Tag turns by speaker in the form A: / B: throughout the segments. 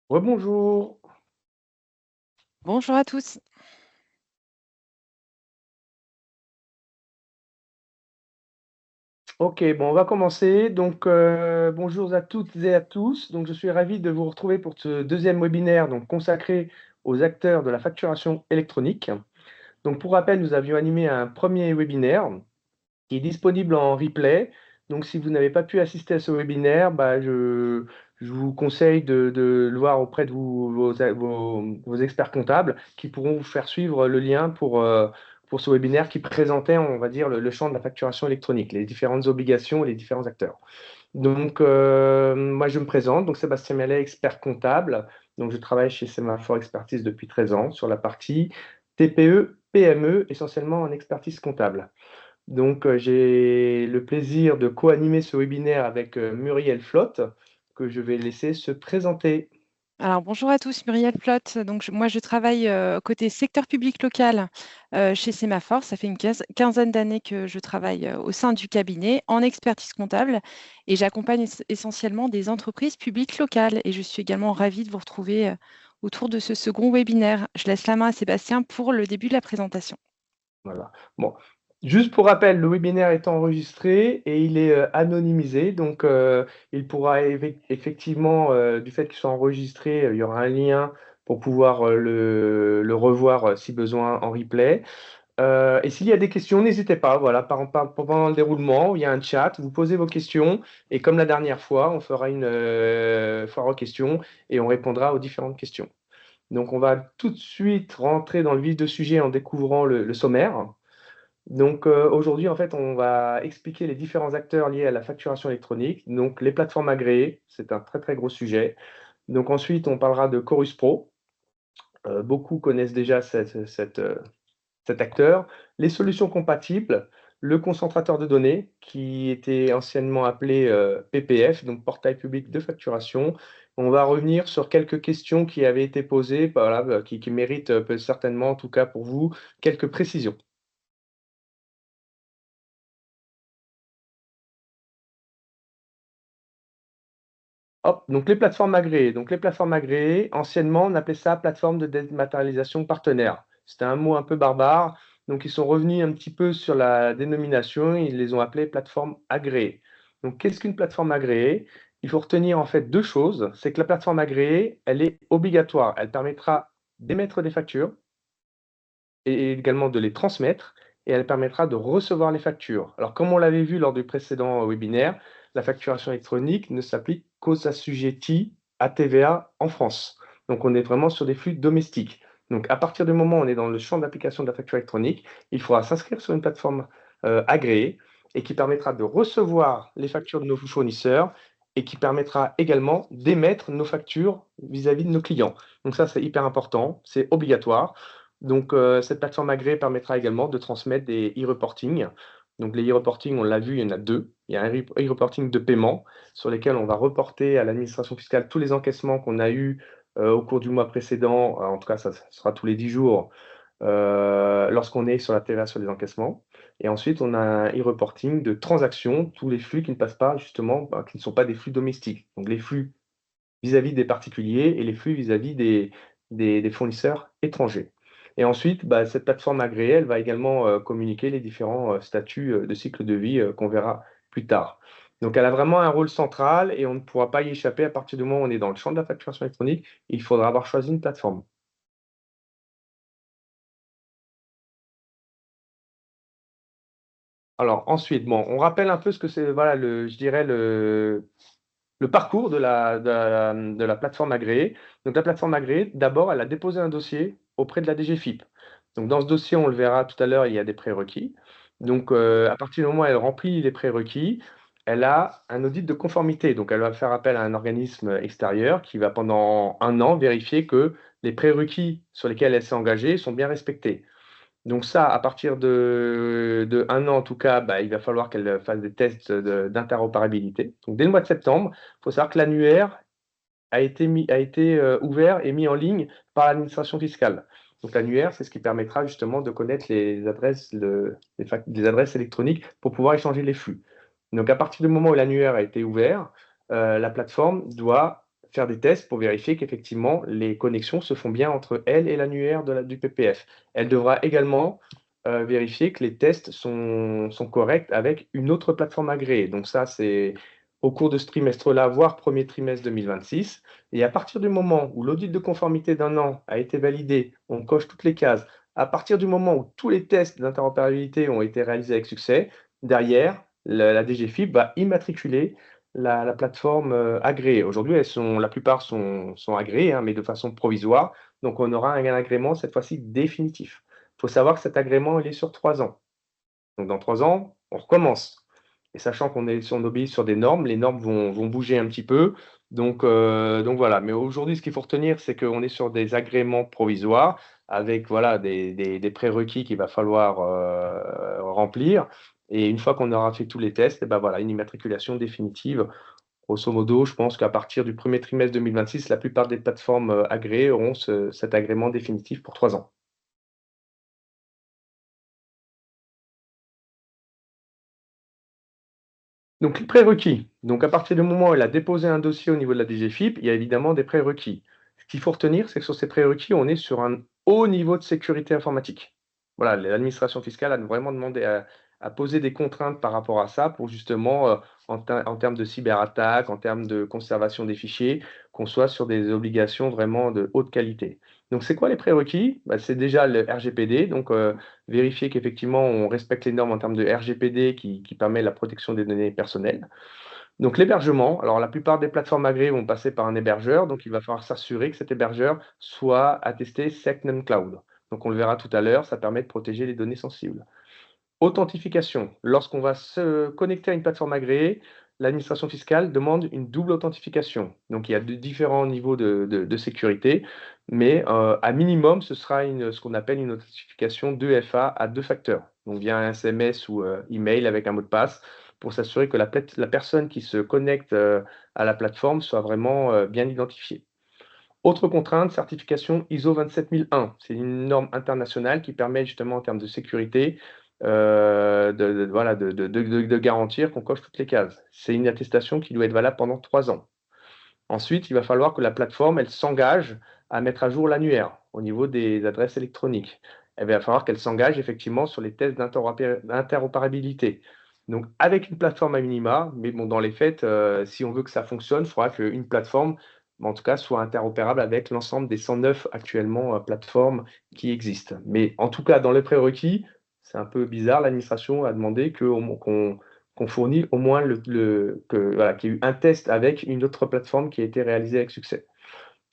A: Rebonjour.
B: Bonjour à tous.
A: Ok, bon, on va commencer. Donc, bonjour à toutes et à tous. Donc, je suis ravi de vous retrouver pour ce deuxième webinaire donc, consacré aux acteurs de la facturation électronique. Donc, pour rappel, nous avions animé un premier webinaire qui est disponible en replay. Donc, si vous n'avez pas pu assister à ce webinaire, je vous conseille de le voir auprès de vos experts comptables qui pourront vous faire suivre le lien pour ce webinaire qui présentait, on va dire, le champ de la facturation électronique, les différentes obligations et les différents acteurs. Donc, moi, je me présente, donc Sébastien Mellet, expert comptable. Donc, je travaille chez Semaphore Expertise depuis 13 ans sur la partie TPE, PME, essentiellement en expertise comptable. Donc, j'ai le plaisir de co-animer ce webinaire avec Muriel Flotte, que je vais laisser se présenter.
B: Alors bonjour à tous, Muriel Flotte. Donc moi je travaille côté secteur public local chez Semaphore. Ça fait une quinzaine d'années que je travaille au sein du cabinet en expertise comptable et j'accompagne essentiellement des entreprises publiques locales. Et je suis également ravie de vous retrouver autour de ce second webinaire. Je laisse la main à Sébastien pour le début de la présentation.
A: Voilà. Bon, juste pour rappel, le webinaire est enregistré et il est anonymisé. Donc, il pourra effectivement, du fait qu'il soit enregistré, il y aura un lien pour pouvoir le revoir si besoin en replay. Et s'il y a des questions, n'hésitez pas. Voilà, pendant le déroulement, il y a un chat, vous posez vos questions. Et comme la dernière fois, on fera une foire aux questions et on répondra aux différentes questions. Donc, on va tout de suite rentrer dans le vif du sujet en découvrant le sommaire. Donc, aujourd'hui, en fait, on va expliquer les différents acteurs liés à la facturation électronique. Donc, les plateformes agréées, c'est un très, très gros sujet. Donc, ensuite, on parlera de Chorus Pro. Beaucoup connaissent déjà cet acteur. Les solutions compatibles, le concentrateur de données, qui était anciennement appelé PPF, donc Portail public de facturation. On va revenir sur quelques questions qui avaient été posées, voilà, qui méritent certainement, en tout cas pour vous, quelques précisions. Hop, donc les plateformes agréées. Donc les plateformes agréées, anciennement, on appelait ça plateforme de dématérialisation partenaire. C'était un mot un peu barbare. Donc ils sont revenus un petit peu sur la dénomination, ils les ont appelées plateformes agréées. Donc qu'est-ce qu'une plateforme agréée? Il faut retenir en fait deux choses. C'est que la plateforme agréée, elle est obligatoire. Elle permettra d'émettre des factures et également de les transmettre, et elle permettra de recevoir les factures. Alors, comme on l'avait vu lors du précédent webinaire, la facturation électronique ne s'applique qu'aux assujettis à TVA en France. Donc, on est vraiment sur des flux domestiques. Donc, à partir du moment où on est dans le champ d'application de la facture électronique, il faudra s'inscrire sur une plateforme agréée et qui permettra de recevoir les factures de nos fournisseurs et qui permettra également d'émettre nos factures vis-à-vis de nos clients. Donc ça, c'est hyper important, c'est obligatoire. Donc, cette plateforme agréée permettra également de transmettre des e-reporting. Donc, les e-reporting, on l'a vu, il y en a deux. Il y a un e-reporting de paiement sur lesquels on va reporter à l'administration fiscale tous les encaissements qu'on a eus au cours du mois précédent. En tout cas, ça sera tous les 10 jours lorsqu'on est sur la TVA sur les encaissements. Et ensuite, on a un e-reporting de transactions, tous les flux qui ne passent pas, justement, qui ne sont pas des flux domestiques. Donc, les flux vis-à-vis des particuliers et les flux vis-à-vis des fournisseurs étrangers. Et ensuite, cette plateforme agréée, elle va également communiquer les différents statuts de cycle de vie qu'on verra plus tard. Donc, elle a vraiment un rôle central et on ne pourra pas y échapper à partir du moment où on est dans le champ de la facturation électronique. Il faudra avoir choisi une plateforme. Alors ensuite, bon, on rappelle un peu ce que c'est, voilà, je dirais le parcours de la plateforme agréée. Donc la plateforme agréée, d'abord, elle a déposé un dossier auprès de la DGFiP. Donc dans ce dossier, on le verra tout à l'heure, il y a des prérequis. Donc à partir du moment où elle remplit les prérequis, elle a un audit de conformité. Donc elle va faire appel à un organisme extérieur qui va pendant un an vérifier que les prérequis sur lesquels elle s'est engagée sont bien respectés. Donc ça, à partir de 1 an en tout cas, il va falloir qu'elle fasse des tests d'interopérabilité. Donc dès le mois de septembre, il faut savoir que l'annuaire a été ouvert et mis en ligne par l'administration fiscale. Donc l'annuaire, c'est ce qui permettra justement de connaître les adresses, les adresses électroniques pour pouvoir échanger les flux. Donc à partir du moment où l'annuaire a été ouvert, la plateforme doit faire des tests pour vérifier qu'effectivement les connexions se font bien entre elle et l'annuaire du PPF. Elle devra également vérifier que les tests sont corrects avec une autre plateforme agréée. Donc ça, c'est au cours de ce trimestre-là, voire premier trimestre 2026. Et à partir du moment où l'audit de conformité d'1 an a été validé, on coche toutes les cases. À partir du moment où tous les tests d'interopérabilité ont été réalisés avec succès, derrière, la DGFiP va immatriculer la plateforme agréée. Aujourd'hui, la plupart sont agréées, hein, mais de façon provisoire. Donc, on aura un agrément cette fois-ci définitif. Il faut savoir que cet agrément, il est sur 3 ans. Donc, dans 3 ans, on recommence. Et sachant on obéit sur des normes, les normes vont bouger un petit peu. Donc voilà. Mais aujourd'hui, ce qu'il faut retenir, c'est qu'on est sur des agréments provisoires avec voilà, des prérequis qu'il va falloir remplir. Et une fois qu'on aura fait tous les tests, et ben voilà, une immatriculation définitive. Grosso modo, je pense qu'à partir du premier trimestre 2026, la plupart des plateformes agréées auront cet agrément définitif pour 3 ans. Donc, les prérequis. Donc, à partir du moment où elle a déposé un dossier au niveau de la DGFiP, il y a évidemment des prérequis. Ce qu'il faut retenir, c'est que sur ces prérequis, on est sur un haut niveau de sécurité informatique. Voilà, l'administration fiscale a vraiment demandé à poser des contraintes par rapport à ça pour justement, en termes de cyberattaque, en termes de conservation des fichiers, qu'on soit sur des obligations vraiment de haute qualité. Donc, c'est quoi les prérequis? Bah, c'est déjà le RGPD, donc vérifier qu'effectivement on respecte les normes en termes de RGPD qui permet la protection des données personnelles. Donc l'hébergement, alors la plupart des plateformes agréées vont passer par un hébergeur, donc il va falloir s'assurer que cet hébergeur soit attesté SecNum Cloud. Donc on le verra tout à l'heure, ça permet de protéger les données sensibles. Authentification. Lorsqu'on va se connecter à une plateforme agréée, l'administration fiscale demande une double authentification. Donc il y a différents niveaux de sécurité, mais à minimum, ce sera ce qu'on appelle une authentification 2FA à 2 facteurs. Donc via un SMS ou email avec un mot de passe pour s'assurer que la personne qui se connecte à la plateforme soit vraiment bien identifiée. Autre contrainte, certification ISO 27001. C'est une norme internationale qui permet justement en termes de sécurité voilà, de garantir qu'on coche toutes les cases. C'est une attestation qui doit être valable pendant 3 ans. Ensuite, il va falloir que la plateforme, elle s'engage à mettre à jour l'annuaire au niveau des adresses électroniques. Il va falloir qu'elle s'engage effectivement sur les tests d'interopérabilité. Donc, avec une plateforme à minima, mais bon, dans les faits, si on veut que ça fonctionne, il faudra qu'une plateforme, en tout cas, soit interopérable avec l'ensemble des 109 actuellement plateformes qui existent. Mais en tout cas, dans les prérequis, c'est un peu bizarre, l'administration a demandé qu'on fournit au moins voilà, qu'il y ait eu un test avec une autre plateforme qui a été réalisée avec succès.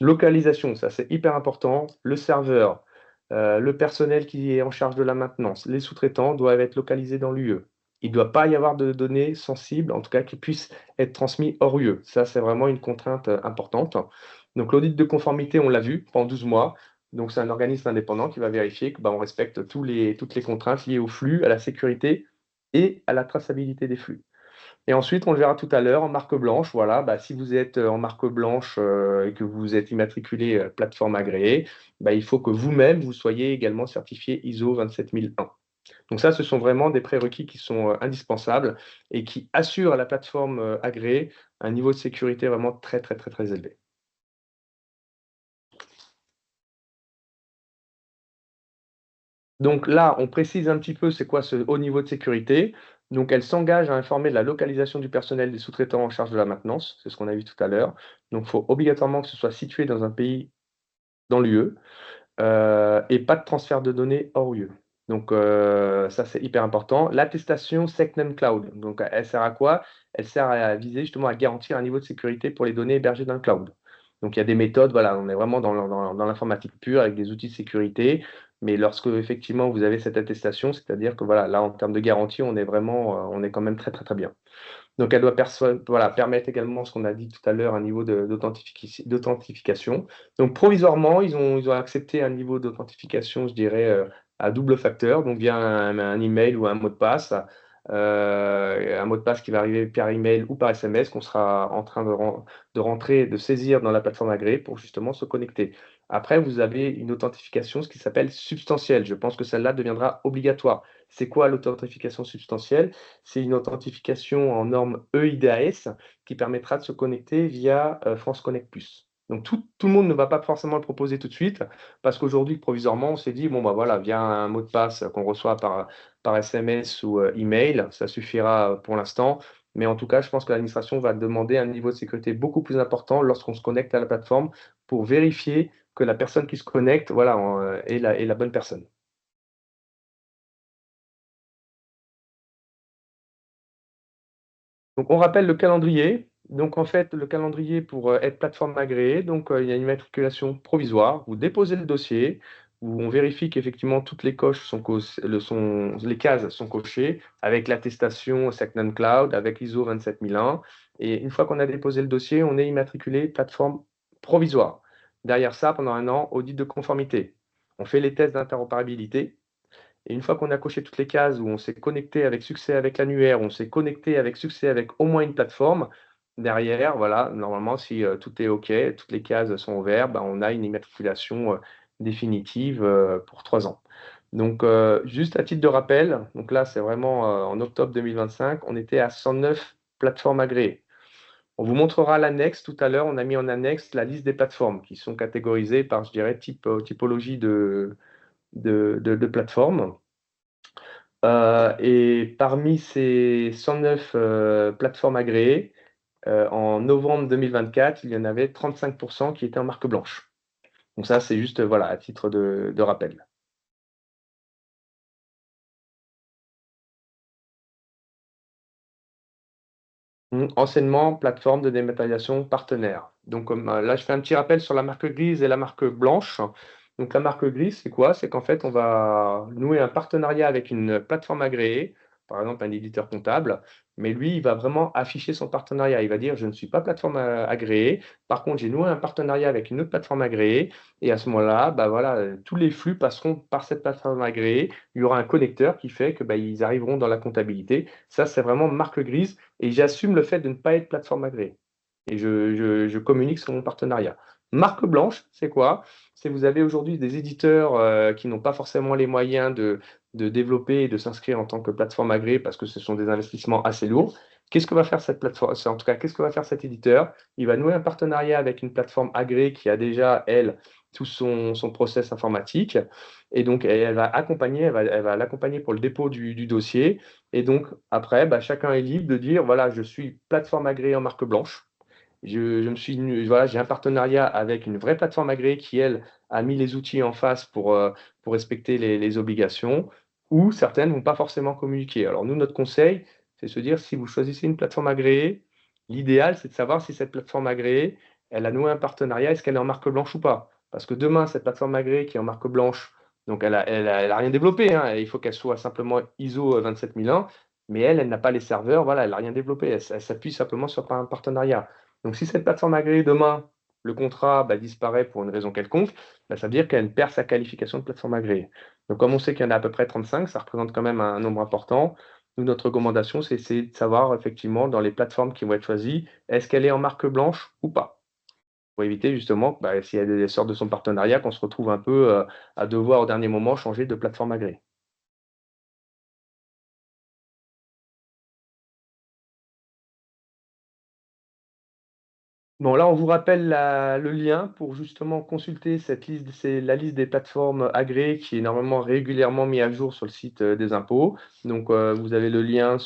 A: Localisation, ça c'est hyper important. Le serveur, le personnel qui est en charge de la maintenance, les sous-traitants doivent être localisés dans l'UE. Il ne doit pas y avoir de données sensibles, en tout cas qui puissent être transmises hors UE. Ça, c'est vraiment une contrainte importante. Donc l'audit de conformité, on l'a vu, pendant 12 mois. Donc c'est un organisme indépendant qui va vérifier que on respecte toutes les contraintes liées au flux, à la sécurité et à la traçabilité des flux. Et ensuite, on le verra tout à l'heure en marque blanche. Voilà, si vous êtes en marque blanche et que vous êtes immatriculé plateforme agréée, il faut que vous-même, vous soyez également certifié ISO 27001. Donc ça, ce sont vraiment des prérequis qui sont indispensables et qui assurent à la plateforme agréée un niveau de sécurité vraiment très, très, très, très élevé. Donc là, on précise un petit peu c'est quoi ce haut niveau de sécurité. Donc elle s'engage à informer de la localisation du personnel des sous-traitants en charge de la maintenance, c'est ce qu'on a vu tout à l'heure. Donc il faut obligatoirement que ce soit situé dans un pays dans l'UE et pas de transfert de données hors UE. Donc ça, c'est hyper important. L'attestation SecNum Cloud, donc elle sert à quoi? Elle sert à viser justement à garantir un niveau de sécurité pour les données hébergées dans le cloud. Donc il y a des méthodes, voilà, on est vraiment dans l'informatique pure avec des outils de sécurité. Mais lorsque effectivement vous avez cette attestation, c'est-à-dire que voilà, là en termes de garantie, on est vraiment, on est quand même très très très bien. Donc elle doit voilà, permettre également ce qu'on a dit tout à l'heure, un niveau d'authentification. Donc provisoirement, ils ont accepté un niveau d'authentification, je dirais, à double facteur, donc via un email ou un mot de passe. Un mot de passe qui va arriver par email ou par SMS qu'on sera en train de rentrer, de saisir dans la plateforme agréée pour justement se connecter. Après, vous avez une authentification, ce qui s'appelle substantielle. Je pense que celle-là deviendra obligatoire. C'est quoi l'authentification substantielle? C'est une authentification en norme eIDAS qui permettra de se connecter via France Connect Plus. Donc tout le monde ne va pas forcément le proposer tout de suite, parce qu'aujourd'hui, provisoirement, on s'est dit, bon, bah voilà, via un mot de passe qu'on reçoit par SMS ou email, ça suffira pour l'instant. Mais en tout cas, je pense que l'administration va demander un niveau de sécurité beaucoup plus important lorsqu'on se connecte à la plateforme pour vérifier que la personne qui se connecte, voilà, est la bonne personne. Donc, on rappelle le calendrier. Donc, en fait, le calendrier pour être plateforme agréée, donc il y a une matriculation provisoire. Vous déposez le dossier, où on vérifie qu'effectivement toutes les coches les cases sont cochées, avec l'attestation Secnon Cloud, avec l'ISO 27001. Et une fois qu'on a déposé le dossier, on est immatriculé plateforme provisoire. Derrière ça, pendant un an, audit de conformité. On fait les tests d'interopérabilité. Et une fois qu'on a coché toutes les cases où on s'est connecté avec succès avec l'annuaire, on s'est connecté avec succès avec au moins une plateforme, derrière, voilà, normalement, si tout est OK, toutes les cases sont ouvertes, bah, on a une immatriculation définitive pour 3 ans. Donc, juste à titre de rappel, donc là, c'est vraiment en octobre 2025, on était à 109 plateformes agréées. On vous montrera l'annexe tout à l'heure. On a mis en annexe la liste des plateformes qui sont catégorisées par, je dirais, typologie de plateformes. Et parmi ces 109 plateformes agréées, en novembre 2024, il y en avait 35% qui étaient en marque blanche. Donc ça, c'est juste voilà, à titre de rappel. Enseignement, plateforme de dématérialisation partenaire. Donc là, je fais un petit rappel sur la marque grise et la marque blanche. Donc la marque grise, c'est quoi? C'est qu'en fait, on va nouer un partenariat avec une plateforme agréée, par exemple un éditeur comptable, mais lui, il va vraiment afficher son partenariat. Il va dire, je ne suis pas plateforme agréée, par contre, j'ai noué un partenariat avec une autre plateforme agréée, et à ce moment-là, bah voilà, tous les flux passeront par cette plateforme agréée. Il y aura un connecteur qui fait que bah, ils arriveront dans la comptabilité. Ça, c'est vraiment marque grise. Et j'assume le fait de ne pas être plateforme agréée. Et je communique sur mon partenariat. Marque blanche, c'est quoi? C'est vous avez aujourd'hui des éditeurs qui n'ont pas forcément les moyens de développer et de s'inscrire en tant que plateforme agréée parce que ce sont des investissements assez lourds. Qu'est-ce que va faire cette plateforme? En tout cas, qu'est-ce que va faire cet éditeur? Il va nouer un partenariat avec une plateforme agréée qui a déjà, elle, tout son process informatique. Et donc, elle va accompagner, elle va l'accompagner pour le dépôt du dossier. Et donc, après, bah, chacun est libre de dire, voilà, je suis plateforme agréée en marque blanche. Voilà, j'ai un partenariat avec une vraie plateforme agréée qui, elle, a mis les outils en face pour respecter les obligations, ou certaines ne vont pas forcément communiquer. Alors, nous, notre conseil, c'est de se dire, si vous choisissez une plateforme agréée, l'idéal, c'est de savoir si cette plateforme agréée, elle a noué un partenariat, est-ce qu'elle est en marque blanche ou pas? Parce que demain, cette plateforme agréée qui est en marque blanche, donc elle a rien développé, hein, il faut qu'elle soit simplement ISO 27001, mais elle n'a pas les serveurs, voilà, elle n'a rien développé, elle s'appuie simplement sur un partenariat. Donc si cette plateforme agréée demain, le contrat bah, disparaît pour une raison quelconque, bah, ça veut dire qu'elle perd sa qualification de plateforme agréée. Donc comme on sait qu'il y en a à peu près 35, ça représente quand même un nombre important. Nous, notre recommandation, c'est essayer de savoir effectivement dans les plateformes qui vont être choisies, est-ce qu'elle est en marque blanche ou pas? Pour éviter justement, bah, si elle sort de son partenariat, qu'on se retrouve un peu à devoir au dernier moment changer de plateforme agréée. Bon, là, on vous rappelle le lien pour justement consulter cette liste. C'est la liste des plateformes agréées qui est normalement régulièrement mis à jour sur le site des impôts. Donc, vous avez le lien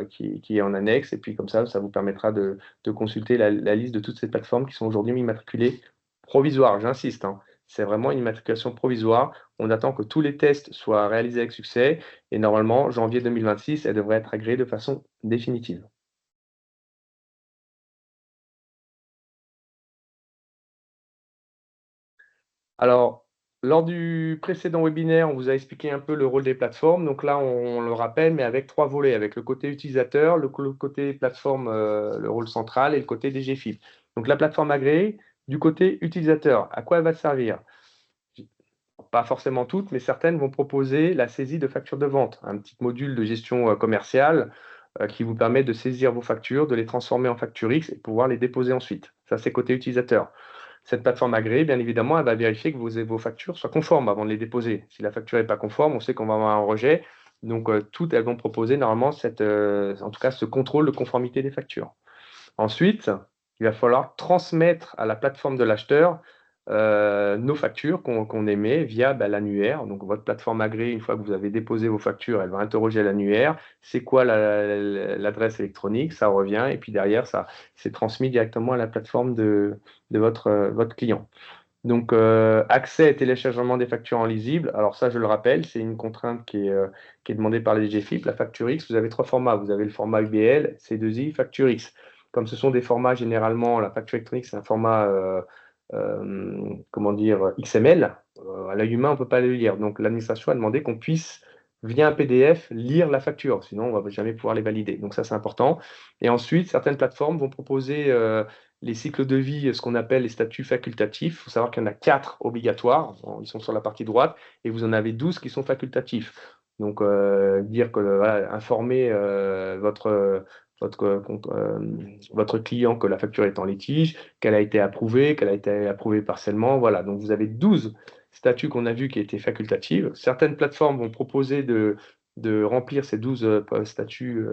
A: qui est en annexe. Et puis, comme ça vous permettra de consulter la liste de toutes ces plateformes qui sont aujourd'hui immatriculées provisoires. J'insiste, hein. C'est vraiment une immatriculation provisoire. On attend que tous les tests soient réalisés avec succès. Et normalement, janvier 2026, elles devraient être agréées de façon définitive. Alors, lors du précédent webinaire, on vous a expliqué un peu le rôle des plateformes. Donc là, on le rappelle, mais avec 3 volets, avec le côté utilisateur, le côté plateforme, le rôle central et le côté DGFiP. Donc la plateforme agréée, du côté utilisateur, à quoi elle va servir? Pas forcément toutes, mais certaines vont proposer la saisie de factures de vente, un petit module de gestion commerciale qui vous permet de saisir vos factures, de les transformer en facture X et pouvoir les déposer ensuite. Ça, c'est côté utilisateur. Cette plateforme agréée, bien évidemment, elle va vérifier que vos factures soient conformes avant de les déposer. Si la facture n'est pas conforme, on sait qu'on va avoir un rejet. Donc, toutes, elles vont proposer normalement en tout cas, ce contrôle de conformité des factures. Ensuite, il va falloir transmettre à la plateforme de l'acheteur nos factures qu'on émet via l'annuaire. Donc, votre plateforme agréée, une fois que vous avez déposé vos factures, elle va interroger l'annuaire. C'est quoi l'adresse électronique? Ça revient. Et puis derrière, ça c'est transmis directement à la plateforme de votre client. Donc, accès et téléchargement des factures en lisible. Alors ça, je le rappelle, c'est une contrainte qui est demandée par la DGFiP. La facture X, vous avez 3 formats. Vous avez le format UBL, C2I, facture X. Comme ce sont des formats, généralement, la facture électronique, c'est un format, comment dire, XML. À l'œil humain, on ne peut pas le lire. Donc, l'administration a demandé qu'on puisse, via un PDF, lire la facture. Sinon, on ne va jamais pouvoir les valider. Donc ça, c'est important. Et ensuite, certaines plateformes vont proposer les cycles de vie, ce qu'on appelle les statuts facultatifs. Il faut savoir qu'il y en a 4 obligatoires, ils sont sur la partie droite, et vous en avez 12 qui sont facultatifs. Donc, dire que, voilà, informer votre client que la facture est en litige, qu'elle a été approuvée partiellement. Voilà, donc vous avez 12 statuts qu'on a vus qui étaient facultatifs. Certaines plateformes vont proposer de remplir ces 12 statuts,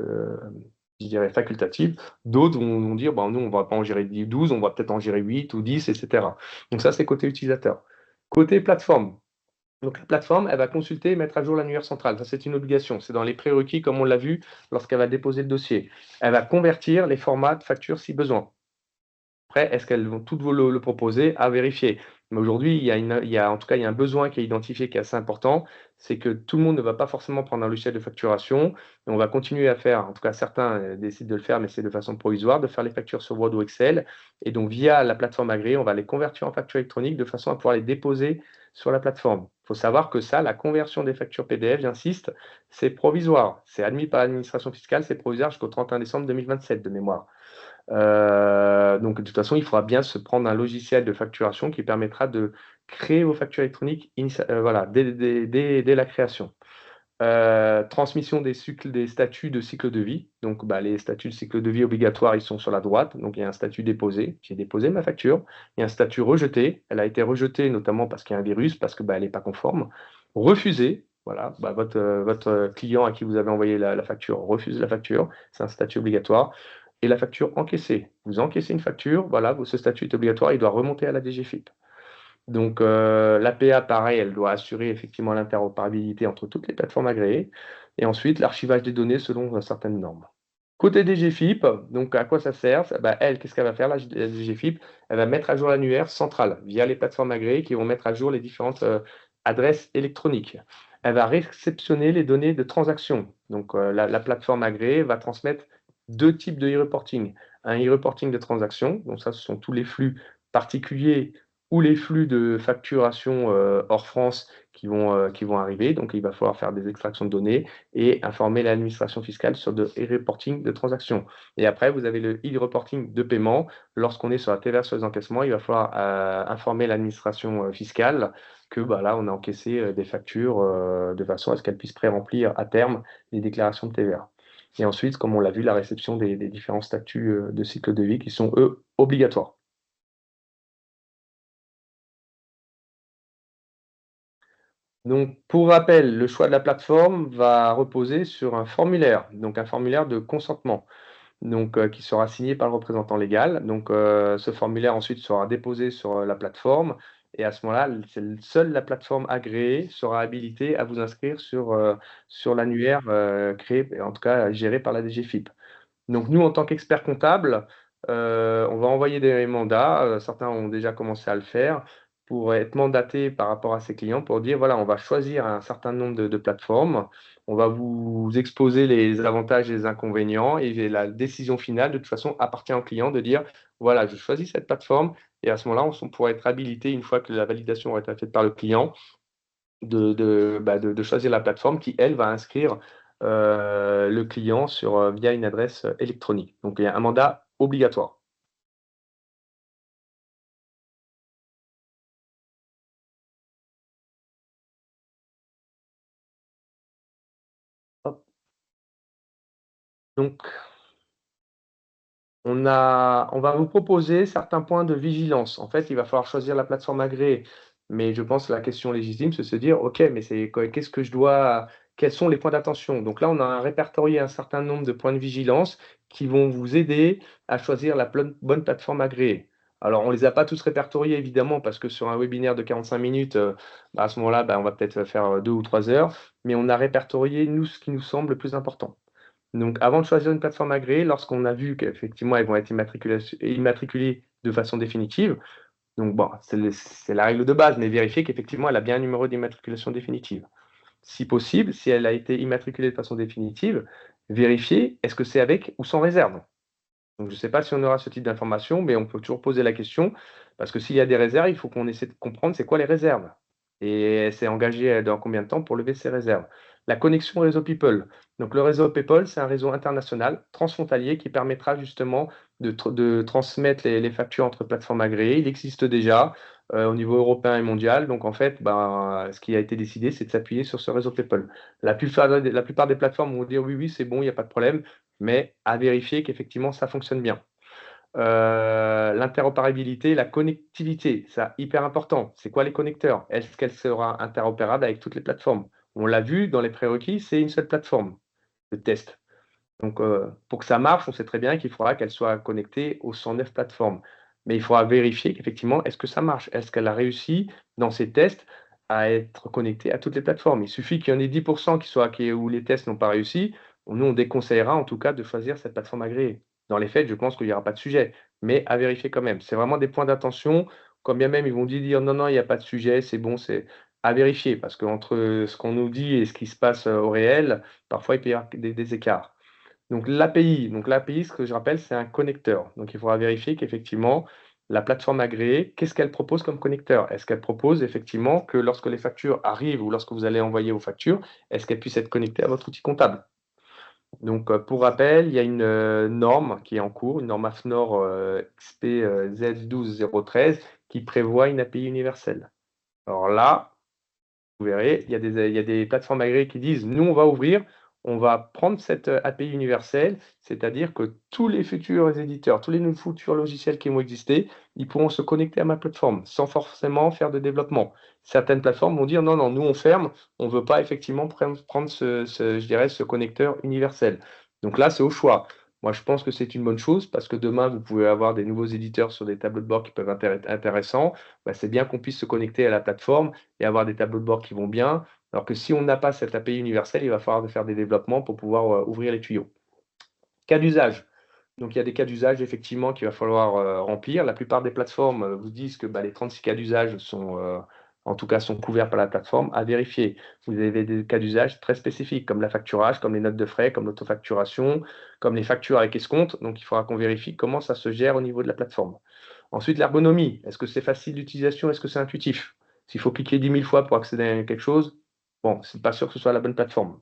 A: je dirais, facultatifs. D'autres vont dire, nous, on ne va pas en gérer 12, on va peut-être en gérer 8 ou 10, etc. Donc ça, c'est côté utilisateur. Côté plateforme. Donc la plateforme, elle va consulter et mettre à jour l'annuaire central. Ça, c'est une obligation. C'est dans les prérequis, comme on l'a vu lorsqu'elle va déposer le dossier. Elle va convertir les formats de facture si besoin. Après, est-ce qu'elles vont toutes vous le proposer à vérifier? Mais aujourd'hui, en tout cas, il y a un besoin qui est identifié, qui est assez important, c'est que tout le monde ne va pas forcément prendre un logiciel de facturation, et on va continuer à faire, en tout cas certains décident de le faire, mais c'est de façon provisoire, de faire les factures sur Word ou Excel, et donc via la plateforme agréée, on va les convertir en factures électroniques de façon à pouvoir les déposer sur la plateforme. Il faut savoir que ça, la conversion des factures PDF, j'insiste, c'est provisoire. C'est admis par l'administration fiscale, c'est provisoire jusqu'au 31 décembre 2027 de mémoire. Donc de toute façon, il faudra bien se prendre un logiciel de facturation qui permettra de créer vos factures électroniques voilà, dès la création. Transmission des statuts de cycle de vie. Donc les statuts de cycle de vie obligatoires, ils sont sur la droite. Donc il y a un statut déposé. J'ai déposé ma facture. Il y a un statut rejeté. Elle a été rejetée notamment parce qu'il y a un virus, parce que elle n'est pas conforme. Refusé. Voilà, votre client à qui vous avez envoyé la facture refuse la facture. C'est un statut obligatoire. Et la facture encaissée. Vous encaissez une facture, voilà, ce statut est obligatoire, il doit remonter à la DGFiP. Donc, l'APA, pareil, elle doit assurer effectivement l'interopérabilité entre toutes les plateformes agréées. Et ensuite, l'archivage des données selon certaines normes. Côté DGFiP, donc à quoi ça sert? Elle, qu'est-ce qu'elle va faire, la DGFiP? Elle va mettre à jour l'annuaire central via les plateformes agréées qui vont mettre à jour les différentes adresses électroniques. Elle va réceptionner les données de transaction. Donc, la plateforme agréée va transmettre 2 types de e-reporting. Un e-reporting de transaction, donc ça, ce sont tous les flux particuliers ou les flux de facturation hors France qui vont arriver. Donc, il va falloir faire des extractions de données et informer l'administration fiscale sur de e-reporting de transactions. Et après, vous avez le e-reporting de paiement. Lorsqu'on est sur la TVA sur les encaissements, il va falloir informer l'administration fiscale que là, on a encaissé des factures de façon à ce qu'elle puisse pré-remplir à terme les déclarations de TVA. Et ensuite, comme on l'a vu, la réception des différents statuts de cycle de vie qui sont, eux, obligatoires. Donc, pour rappel, le choix de la plateforme va reposer sur un formulaire, donc un formulaire de consentement, donc, qui sera signé par le représentant légal. Donc, ce formulaire ensuite sera déposé sur la plateforme, et à ce moment-là, seule la plateforme agréée sera habilitée à vous inscrire sur l'annuaire créé, en tout cas géré par la DGFiP. Donc, nous, en tant qu'experts comptables, on va envoyer des mandats, certains ont déjà commencé à le faire, pour être mandatés par rapport à ces clients, pour dire, voilà, on va choisir un certain nombre de plateformes, on va vous exposer les avantages et les inconvénients, et la décision finale, de toute façon, appartient au client de dire, voilà, je choisis cette plateforme, et à ce moment-là, on pourra être habilité, une fois que la validation aura été faite par le client, de choisir la plateforme qui, elle, va inscrire le client via une adresse électronique. Donc, il y a un mandat obligatoire. Hop. Donc, on va vous proposer certains points de vigilance. En fait, il va falloir choisir la plateforme agréée. Mais je pense que la question légitime, c'est de se dire, OK, mais qu'est-ce que je dois quels sont les points d'attention. Donc là, on a répertorié un certain nombre de points de vigilance qui vont vous aider à choisir la bonne plateforme agréée. Alors, on ne les a pas tous répertoriés, évidemment, parce que sur un webinaire de 45 minutes, à ce moment-là, on va peut-être faire 2 ou 3 heures, mais on a répertorié, nous, ce qui nous semble le plus important. Donc, avant de choisir une plateforme agréée, lorsqu'on a vu qu'effectivement, elles vont être immatriculées de façon définitive, donc bon, c'est la règle de base, mais vérifier qu'effectivement, elle a bien un numéro d'immatriculation définitive. Si possible, si elle a été immatriculée de façon définitive, vérifier est-ce que c'est avec ou sans réserve. Donc, je ne sais pas si on aura ce type d'information, mais on peut toujours poser la question, parce que s'il y a des réserves, il faut qu'on essaie de comprendre c'est quoi les réserves. Et elle s'est engagée dans combien de temps pour lever ses réserves. La connexion réseau People. Donc, le réseau People, c'est un réseau international, transfrontalier, qui permettra justement de transmettre les factures entre plateformes agréées. Il existe déjà au niveau européen et mondial. Donc, en fait, ce qui a été décidé, c'est de s'appuyer sur ce réseau PayPal. La plupart des plateformes vont dire oui, oui, c'est bon, il n'y a pas de problème, mais à vérifier qu'effectivement, ça fonctionne bien. L'interopérabilité, la connectivité, c'est hyper important. C'est quoi les connecteurs? Est-ce qu'elle sera interopérable avec toutes les plateformes? On l'a vu dans les prérequis, c'est une seule plateforme de test. Donc, pour que ça marche, on sait très bien qu'il faudra qu'elle soit connectée aux 109 plateformes. Mais il faudra vérifier qu'effectivement, est-ce que ça marche? Est-ce qu'elle a réussi dans ses tests à être connectée à toutes les plateformes? Il suffit qu'il y en ait 10% où les tests n'ont pas réussi. Nous, on déconseillera en tout cas de choisir cette plateforme agréée. Dans les faits, je pense qu'il n'y aura pas de sujet, mais à vérifier quand même. C'est vraiment des points d'attention. Quand bien même ils vont dire non, non, il n'y a pas de sujet, c'est bon, c'est à vérifier, parce qu'entre ce qu'on nous dit et ce qui se passe au réel, parfois il peut y avoir des écarts. Donc l'API, ce que je rappelle, c'est un connecteur. Donc il faudra vérifier qu'effectivement, la plateforme agréée, qu'est-ce qu'elle propose comme connecteur? Est-ce qu'elle propose effectivement que lorsque les factures arrivent ou lorsque vous allez envoyer vos factures, est-ce qu'elles puissent être connectées à votre outil comptable? Donc, pour rappel, il y a une norme qui est en cours, une norme AFNOR XP Z12013 qui prévoit une API universelle. Alors là, vous verrez, il y a des plateformes agréées qui disent: «Nous, on va ouvrir, on va prendre cette, API universelle, c'est-à-dire que tous les futurs éditeurs, tous les futurs logiciels qui vont exister, ils pourront se connecter à ma plateforme, sans forcément faire de développement». Certaines plateformes vont dire: «Non, non, nous, on ferme, on ne veut pas effectivement prendre je dirais, ce connecteur universel». Donc là, c'est au choix. Moi, je pense que c'est une bonne chose parce que demain, vous pouvez avoir des nouveaux éditeurs sur des tableaux de bord qui peuvent être intéressants. C'est bien qu'on puisse se connecter à la plateforme et avoir des tableaux de bord qui vont bien. Alors que si on n'a pas cette API universelle, il va falloir faire des développements pour pouvoir ouvrir les tuyaux. Cas d'usage. Donc il y a des cas d'usage effectivement qu'il va falloir remplir. La plupart des plateformes vous disent que les 36 cas d'usage en tout cas, sont couverts par la plateforme. À vérifier. Vous avez des cas d'usage très spécifiques, comme la facturage, comme les notes de frais, comme l'autofacturation, comme les factures avec escompte. Donc il faudra qu'on vérifie comment ça se gère au niveau de la plateforme. Ensuite, l'ergonomie. Est-ce que c'est facile d'utilisation? Est-ce que c'est intuitif? S'il faut cliquer 10 000 fois pour accéder à quelque chose, bon, c'est pas sûr que ce soit la bonne plateforme.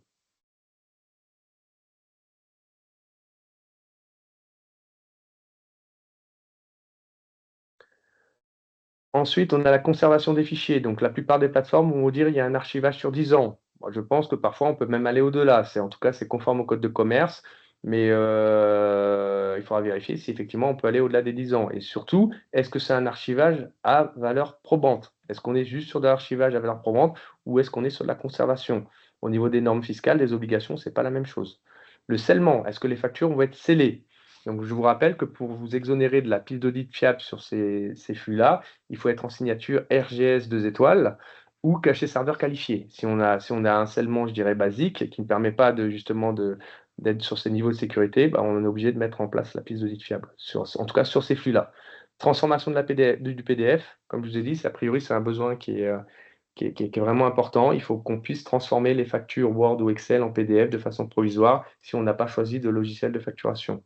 A: Ensuite, on a la conservation des fichiers. Donc, la plupart des plateformes vont vous dire il y a un archivage sur 10 ans. Moi, je pense que parfois, on peut même aller au-delà. En tout cas, c'est conforme au code de commerce, mais il faudra vérifier si effectivement on peut aller au-delà des 10 ans. Et surtout, est-ce que c'est un archivage à valeur probante? Est-ce qu'on est juste sur de l'archivage à valeur probante ou est-ce qu'on est sur de la conservation? Au niveau des normes fiscales, des obligations, c'est pas la même chose. Le scellement, est-ce que les factures vont être scellées? Donc, je vous rappelle que pour vous exonérer de la pile d'audit fiable sur ces flux-là, il faut être en signature RGS 2 étoiles ou cachet serveur qualifié. Si on a un scellement, je dirais, basique, qui ne permet pas d'être sur ces niveaux de sécurité, on est obligé de mettre en place la piste d'audit fiable, en tout cas sur ces flux-là. Transformation de la PDF, du PDF, comme je vous ai dit, a priori, c'est un besoin qui est vraiment important. Il faut qu'on puisse transformer les factures Word ou Excel en PDF de façon provisoire si on n'a pas choisi de logiciel de facturation.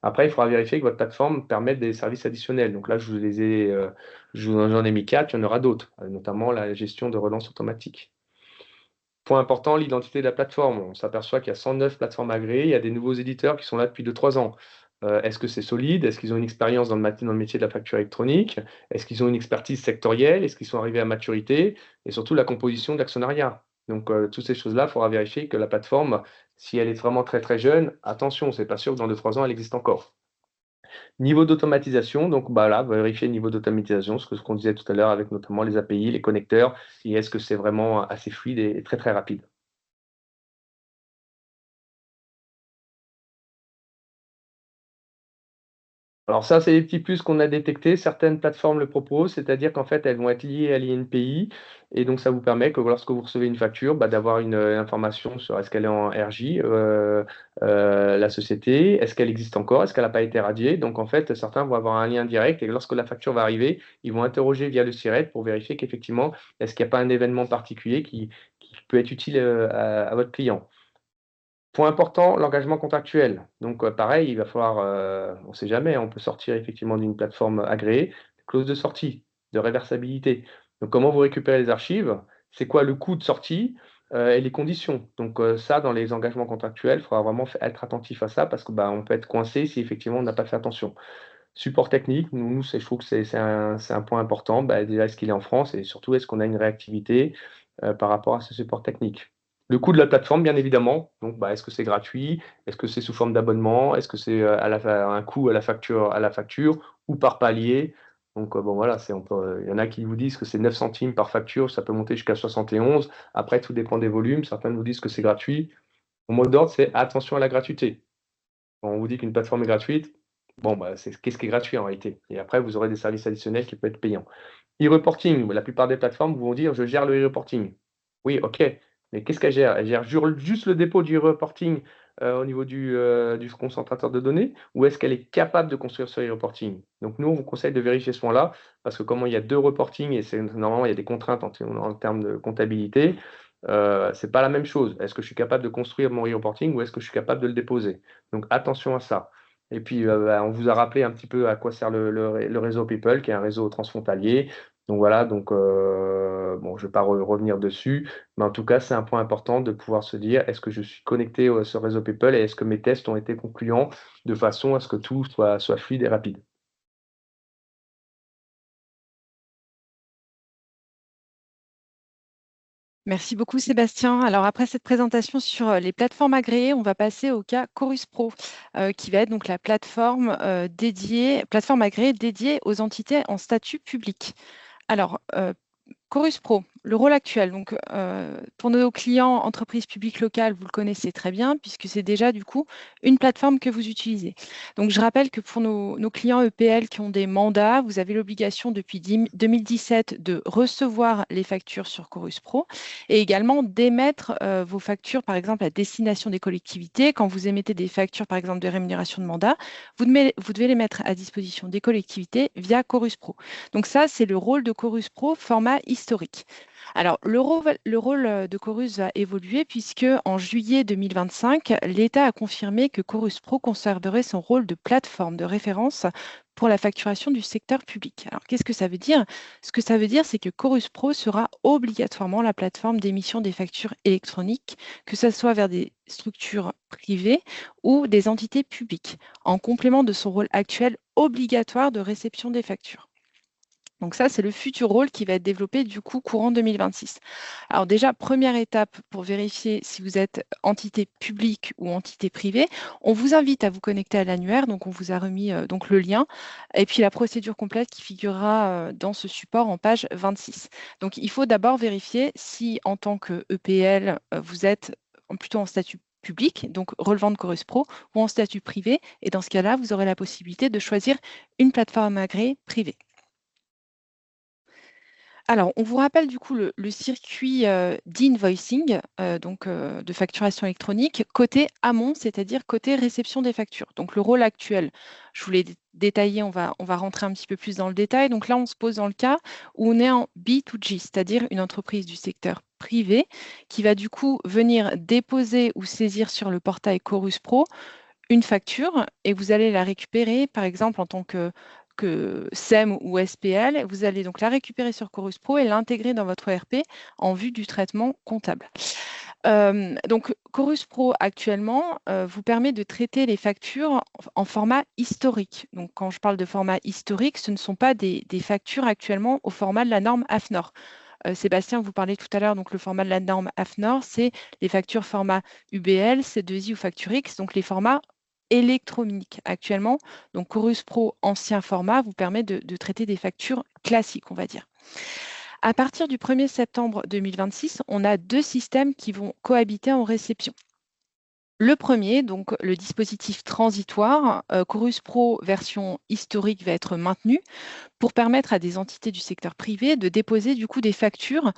A: Après, il faudra vérifier que votre plateforme permette des services additionnels. Donc là, j'en ai mis 4, il y en aura d'autres, notamment la gestion de relance automatique. Point important, l'identité de la plateforme. On s'aperçoit qu'il y a 109 plateformes agréées, il y a des nouveaux éditeurs qui sont là depuis 2-3 ans. Est-ce que c'est solide? Est-ce qu'ils ont une expérience dans le métier de la facture électronique? Est-ce qu'ils ont une expertise sectorielle? Est-ce qu'ils sont arrivés à maturité? Et surtout, la composition de l'actionnariat. Donc, toutes ces choses-là, il faudra vérifier que la plateforme, si elle est vraiment très très jeune, attention, c'est pas sûr que dans 2-3 ans, elle existe encore. Niveau d'automatisation, donc là, vérifier le niveau d'automatisation, ce qu'on disait tout à l'heure avec notamment les API, les connecteurs, et est-ce que c'est vraiment assez fluide et très très rapide. Alors ça, c'est les petits plus qu'on a détectés. Certaines plateformes le proposent, c'est-à-dire qu'en fait, elles vont être liées à l'INPI et donc ça vous permet que lorsque vous recevez une facture, d'avoir une information sur est-ce qu'elle est en RJ, la société, est-ce qu'elle existe encore, est-ce qu'elle n'a pas été radiée. Donc en fait, certains vont avoir un lien direct et lorsque la facture va arriver, ils vont interroger via le SIRET pour vérifier qu'effectivement, est-ce qu'il n'y a pas un événement particulier qui peut être utile à votre client. Point important, l'engagement contractuel. Donc, pareil, il va falloir, on ne sait jamais, on peut sortir effectivement d'une plateforme agréée, clause de sortie, de réversibilité. Donc, comment vous récupérez les archives? C'est quoi le coût de sortie, et les conditions? Donc, ça, dans les engagements contractuels, il faudra vraiment être attentif à ça parce que, on peut être coincé si effectivement on n'a pas fait attention. Support technique, je trouve que c'est un point important. Déjà, est-ce qu'il est en France et surtout, est-ce qu'on a une réactivité par rapport à ce support technique? Le coût de la plateforme, bien évidemment. Donc, est-ce que c'est gratuit? Est-ce que c'est sous forme d'abonnement? Est-ce que c'est un coût à la facture ou par palier? Donc, bon, voilà, il y en a qui vous disent que c'est 9 centimes par facture, ça peut monter jusqu'à 71. Après, tout dépend des volumes. Certains vous disent que c'est gratuit. Mon mot d'ordre, c'est attention à la gratuité. Quand on vous dit qu'une plateforme est gratuite, bon, qu'est-ce qui est gratuit en réalité? Et après, vous aurez des services additionnels qui peuvent être payants. E-reporting, la plupart des plateformes vont dire je gère le e-reporting. Oui, ok, mais qu'est-ce qu'elle gère? Elle gère juste le dépôt du e-reporting au niveau du concentrateur de données ou est-ce qu'elle est capable de construire ce e-reporting? Donc nous, on vous conseille de vérifier ce point-là parce que comment il y a deux reporting et normalement il y a des contraintes en termes de comptabilité, c'est pas la même chose. Est-ce que je suis capable de construire mon e-reporting ou est-ce que je suis capable de le déposer? Donc attention à ça. Et puis, on vous a rappelé un petit peu à quoi sert le réseau People, qui est un réseau transfrontalier. Donc voilà, bon, je ne vais pas revenir dessus, mais en tout cas, c'est un point important de pouvoir se dire, est-ce que je suis connecté à ce réseau People et est-ce que mes tests ont été concluants de façon à ce que tout soit fluide et rapide.
B: Merci beaucoup Sébastien. Alors après cette présentation sur les plateformes agréées, on va passer au cas Chorus Pro, qui va être donc la plateforme plateforme agréée dédiée aux entités en statut public. Alors, Chorus Pro, le rôle actuel. Donc, pour nos clients entreprises publiques locales, vous le connaissez très bien puisque c'est déjà du coup une plateforme que vous utilisez. Donc, je rappelle que pour nos clients EPL qui ont des mandats, vous avez l'obligation depuis 2017 de recevoir les factures sur Chorus Pro et également d'émettre vos factures, par exemple, à destination des collectivités. Quand vous émettez des factures, par exemple, de rémunération de mandat, vous devez les mettre à disposition des collectivités via Chorus Pro. Donc ça, c'est le rôle de Chorus Pro, format historique. Alors, le rôle de Chorus va évoluer puisque en juillet 2025, l'État a confirmé que Chorus Pro conserverait son rôle de plateforme de référence pour la facturation du secteur public. Alors, qu'est-ce que ça veut dire? Ce que ça veut dire, c'est que Chorus Pro sera obligatoirement la plateforme d'émission des factures électroniques, que ce soit vers des structures privées ou des entités publiques, en complément de son rôle actuel obligatoire de réception des factures. Donc ça, c'est le futur rôle qui va être développé du coup courant 2026. Alors déjà, première étape pour vérifier si vous êtes entité publique ou entité privée, on vous invite à vous connecter à l'annuaire. Donc on vous a remis donc le lien et puis la procédure complète qui figurera dans ce support en page 26. Donc il faut d'abord vérifier si en tant que EPL, vous êtes plutôt en statut public, donc relevant de Chorus Pro, ou en statut privé. Et dans ce cas-là, vous aurez la possibilité de choisir une plateforme agréée privée. Alors, on vous rappelle du coup le circuit d'invoicing, de facturation électronique, côté amont, c'est-à-dire côté réception des factures. Donc, le rôle actuel, je vous l'ai détaillé, on va rentrer un petit peu plus dans le détail. Donc là, on se pose dans le cas où on est en B2G, c'est-à-dire une entreprise du secteur privé qui va du coup venir déposer ou saisir sur le portail Chorus Pro une facture et vous allez la récupérer, par exemple, en tant que SEM ou SPL. Vous allez donc la récupérer sur Chorus Pro et l'intégrer dans votre ERP en vue du traitement comptable. Donc, Chorus Pro actuellement vous permet de traiter les factures en format historique. Donc, quand je parle de format historique, ce ne sont pas des factures actuellement au format de la norme AFNOR. Sébastien, vous parlez tout à l'heure, donc le format de la norme AFNOR, c'est les factures format UBL, C2I ou FactureX, donc les formats électroniques actuellement. Donc Chorus Pro, ancien format, vous permet de traiter des factures classiques, on va dire. À partir du 1er septembre 2026, on a deux systèmes qui vont cohabiter en réception. Le premier, donc le dispositif transitoire, Chorus Pro version historique va être maintenu pour permettre à des entités du secteur privé de déposer du coup des factures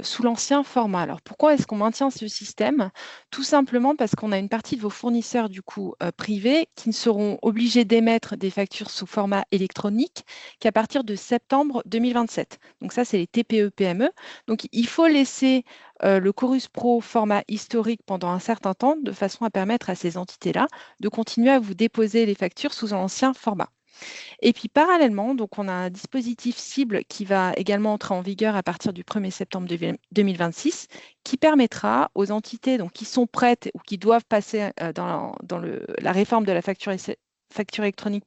B: sous l'ancien format. Alors pourquoi est-ce qu'on maintient ce système? Tout simplement parce qu'on a une partie de vos fournisseurs du coup privés qui ne seront obligés d'émettre des factures sous format électronique qu'à partir de septembre 2027. Donc ça, c'est les TPE-PME. Donc il faut laisser le Chorus Pro format historique pendant un certain temps de façon à permettre à ces entités-là de continuer à vous déposer les factures sous un ancien format. Et puis parallèlement, donc on a un dispositif cible qui va également entrer en vigueur à partir du 1er septembre 2026, qui permettra aux entités donc, qui sont prêtes ou qui doivent passer dans la réforme de la facture électronique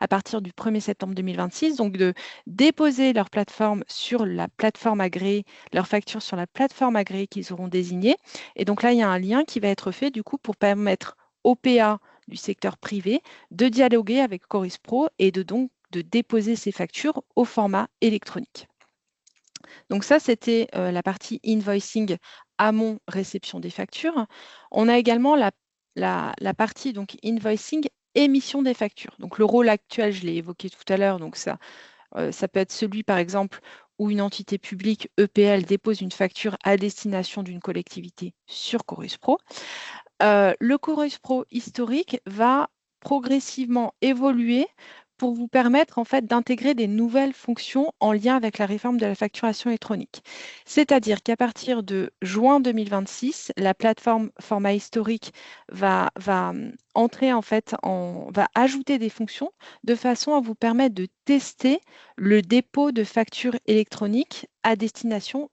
B: à partir du 1er septembre 2026, donc de déposer leur plateforme sur la plateforme agréée, leur facture sur la plateforme agréée qu'ils auront désignée. Et donc là, il y a un lien qui va être fait du coup pour permettre aux PA du secteur privé de dialoguer avec Chorus Pro et de déposer ces factures au format électronique. Donc ça, c'était la partie invoicing amont réception des factures. On a également la partie donc invoicing émission des factures. Donc le rôle actuel, je l'ai évoqué tout à l'heure, donc ça peut être celui par exemple où une entité publique EPL dépose une facture à destination d'une collectivité sur Chorus Pro. Le Chorus Pro historique va progressivement évoluer pour vous permettre en fait d'intégrer des nouvelles fonctions en lien avec la réforme de la facturation électronique. C'est-à-dire qu'à partir de juin 2026, la plateforme format historique va entrer en fait va ajouter des fonctions de façon à vous permettre de tester le dépôt de factures électroniques à destination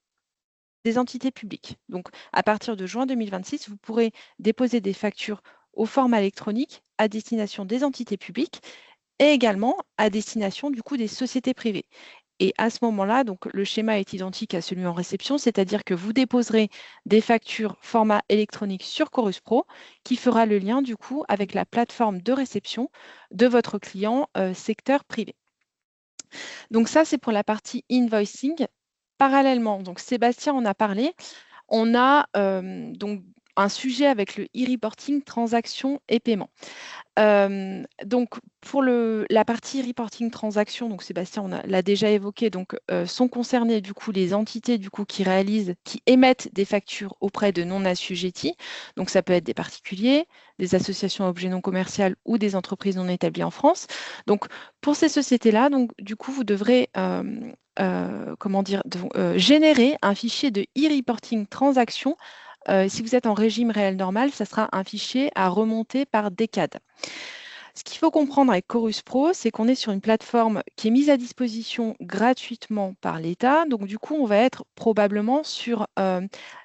B: des entités publiques. Donc, à partir de juin 2026, vous pourrez déposer des factures au format électronique à destination des entités publiques et également à destination du coup des sociétés privées. Et à ce moment-là, donc le schéma est identique à celui en réception, c'est-à-dire que vous déposerez des factures format électronique sur Chorus Pro qui fera le lien du coup avec la plateforme de réception de votre client secteur privé. Donc ça, c'est pour la partie invoicing. Parallèlement, donc Sébastien en a parlé, on a donc un sujet avec le e-reporting, transactions et paiement. Donc pour la partie reporting transaction, donc Sébastien on l'a déjà évoqué, donc sont concernées du coup les entités du coup qui émettent des factures auprès de non assujettis. Donc ça peut être des particuliers, des associations à objet non commercial ou des entreprises non établies en France. Donc pour ces sociétés-là, donc du coup vous devrez générer un fichier de e-reporting transaction. Si vous êtes en régime réel normal, ça sera un fichier à remonter par décade. Ce qu'il faut comprendre avec Chorus Pro, c'est qu'on est sur une plateforme qui est mise à disposition gratuitement par l'État. Donc, du coup, on va être probablement sur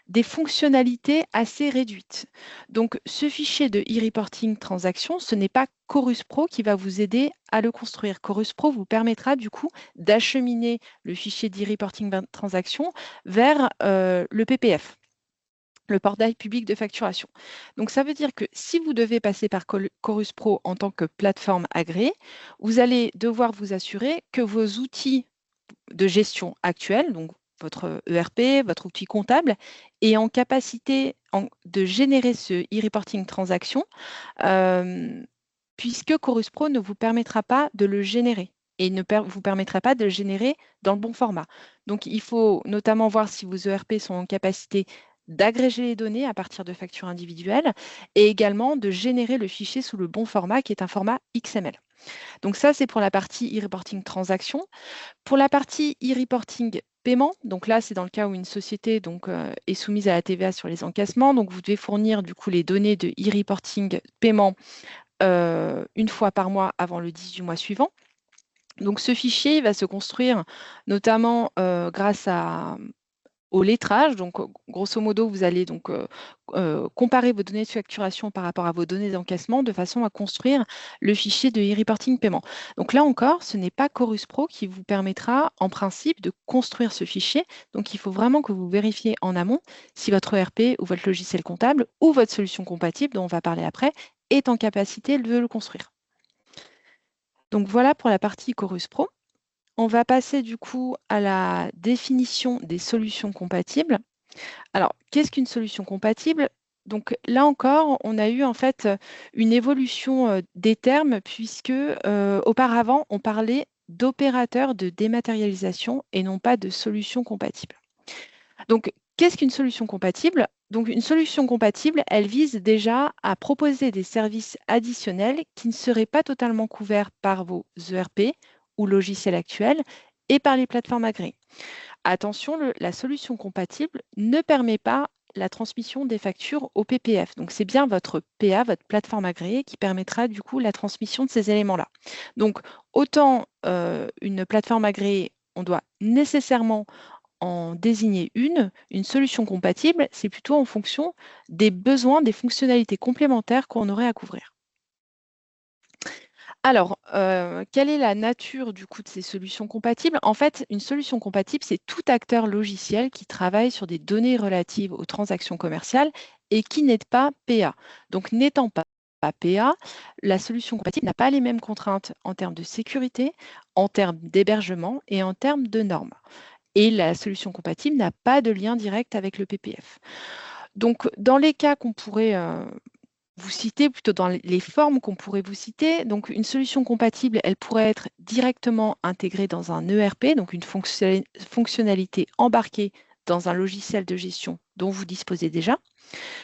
B: des fonctionnalités assez réduites. Donc, ce fichier de e-reporting transaction, ce n'est pas Chorus Pro qui va vous aider à le construire. Chorus Pro vous permettra du coup d'acheminer le fichier d'e-reporting transaction vers le PPF, le portail public de facturation. Donc, ça veut dire que si vous devez passer par Chorus Pro en tant que plateforme agréée, vous allez devoir vous assurer que vos outils de gestion actuels, donc votre ERP, votre outil comptable, est en capacité de générer ce e-reporting transaction, puisque Chorus Pro ne vous permettra pas de le générer et ne vous permettra pas de le générer dans le bon format. Donc, il faut notamment voir si vos ERP sont en capacité d'agréger les données à partir de factures individuelles et également de générer le fichier sous le bon format qui est un format XML. Donc ça, c'est pour la partie e-reporting transaction. Pour la partie e-reporting paiement, donc là, c'est dans le cas où une société est soumise à la TVA sur les encaissements. Donc vous devez fournir du coup les données de e-reporting paiement une fois par mois avant le 10 du mois suivant. Donc ce fichier va se construire notamment grâce au lettrage. Donc, grosso modo, vous allez donc comparer vos données de facturation par rapport à vos données d'encaissement de façon à construire le fichier de e-reporting paiement. Donc là encore, ce n'est pas Chorus Pro qui vous permettra en principe de construire ce fichier. Donc, il faut vraiment que vous vérifiez en amont si votre ERP ou votre logiciel comptable ou votre solution compatible, dont on va parler après, est en capacité de le construire. Donc voilà pour la partie Chorus Pro. On va passer du coup à la définition des solutions compatibles. Alors, qu'est-ce qu'une solution compatible? Donc là encore, on a eu en fait une évolution des termes puisque auparavant, on parlait d'opérateurs de dématérialisation et non pas de solutions compatibles. Donc, qu'est-ce qu'une solution compatible? Donc, une solution compatible, elle vise déjà à proposer des services additionnels qui ne seraient pas totalement couverts par vos ERP ou logiciels actuels et par les plateformes agréées. Attention, la solution compatible ne permet pas la transmission des factures au PPF. Donc, c'est bien votre PA, votre plateforme agréée, qui permettra du coup la transmission de ces éléments-là. Donc, autant une plateforme agréée, on doit nécessairement en désigner une solution compatible, c'est plutôt en fonction des besoins, des fonctionnalités complémentaires qu'on aurait à couvrir. Alors, quelle est la nature du coup de ces solutions compatibles? En fait, une solution compatible, c'est tout acteur logiciel qui travaille sur des données relatives aux transactions commerciales et qui n'est pas PA. Donc, n'étant pas PA, la solution compatible n'a pas les mêmes contraintes en termes de sécurité, en termes d'hébergement et en termes de normes. Et la solution compatible n'a pas de lien direct avec le PPF. Donc, dans les cas qu'on pourrait vous citer, plutôt dans les formes qu'on pourrait vous citer, donc une solution compatible, elle pourrait être directement intégrée dans un ERP, donc une fonctionnalité embarquée dans un logiciel de gestion dont vous disposez déjà.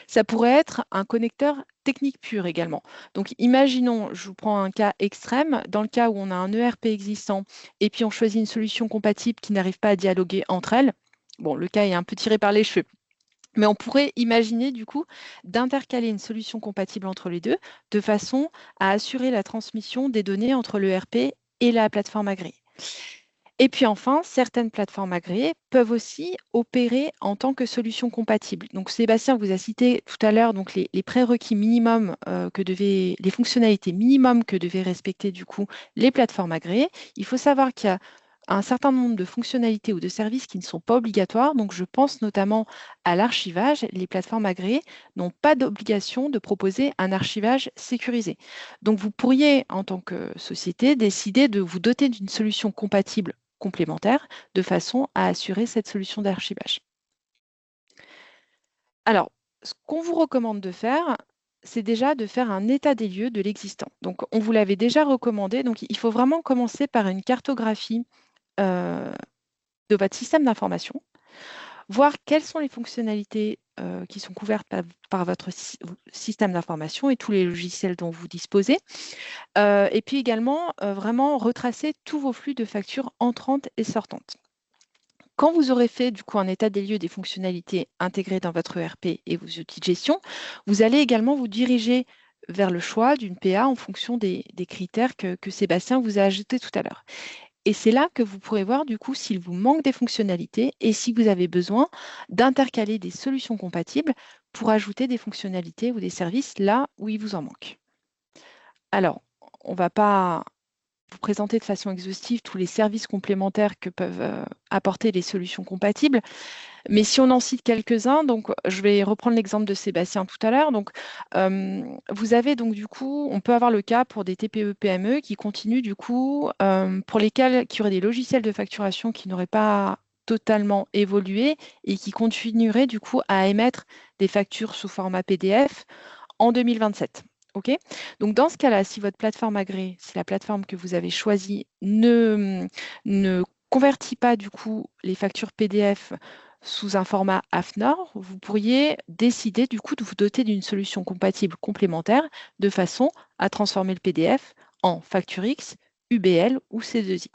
B: Ça pourrait être un connecteur technique pur également. Donc, imaginons, je vous prends un cas extrême, dans le cas où on a un ERP existant et puis on choisit une solution compatible qui n'arrive pas à dialoguer entre elles. Bon, le cas est un peu tiré par les cheveux. Mais on pourrait imaginer du coup d'intercaler une solution compatible entre les deux de façon à assurer la transmission des données entre l'ERP et la plateforme agréée. Et puis enfin, certaines plateformes agréées peuvent aussi opérer en tant que solution compatible. Donc Sébastien vous a cité tout à l'heure donc les prérequis minimums les fonctionnalités minimum que devaient respecter du coup les plateformes agréées. Il faut savoir qu'il y a un certain nombre de fonctionnalités ou de services qui ne sont pas obligatoires. Donc je pense notamment à l'archivage. Les plateformes agréées n'ont pas d'obligation de proposer un archivage sécurisé. Donc vous pourriez, en tant que société, décider de vous doter d'une solution compatible complémentaires de façon à assurer cette solution d'archivage. Alors, ce qu'on vous recommande de faire, c'est déjà de faire un état des lieux de l'existant. Donc, on vous l'avait déjà recommandé. Donc, il faut vraiment commencer par une cartographie de votre système d'information, voir quelles sont les fonctionnalités qui sont couvertes par votre système d'information et tous les logiciels dont vous disposez. Et puis également, vraiment retracer tous vos flux de factures entrantes et sortantes. Quand vous aurez fait du coup un état des lieux des fonctionnalités intégrées dans votre ERP et vos outils de gestion, vous allez également vous diriger vers le choix d'une PA en fonction des critères que Sébastien vous a ajoutés tout à l'heure. Et c'est là que vous pourrez voir du coup s'il vous manque des fonctionnalités et si vous avez besoin d'intercaler des solutions compatibles pour ajouter des fonctionnalités ou des services là où il vous en manque. Alors, on ne va pas vous présenter de façon exhaustive tous les services complémentaires que peuvent apporter les solutions compatibles. Mais si on en cite quelques-uns, donc je vais reprendre l'exemple de Sébastien tout à l'heure. Donc, vous avez donc du coup, on peut avoir le cas pour des TPE, PME qui continuent du coup, pour lesquels qui auraient des logiciels de facturation qui n'auraient pas totalement évolué et qui continueraient du coup à émettre des factures sous format PDF en 2027. OK? Donc, dans ce cas-là, si votre plateforme agréée, si la plateforme que vous avez choisie ne convertit pas du coup les factures PDF sous un format AFNOR, vous pourriez décider du coup de vous doter d'une solution compatible complémentaire de façon à transformer le PDF en FactureX, UBL ou C2I.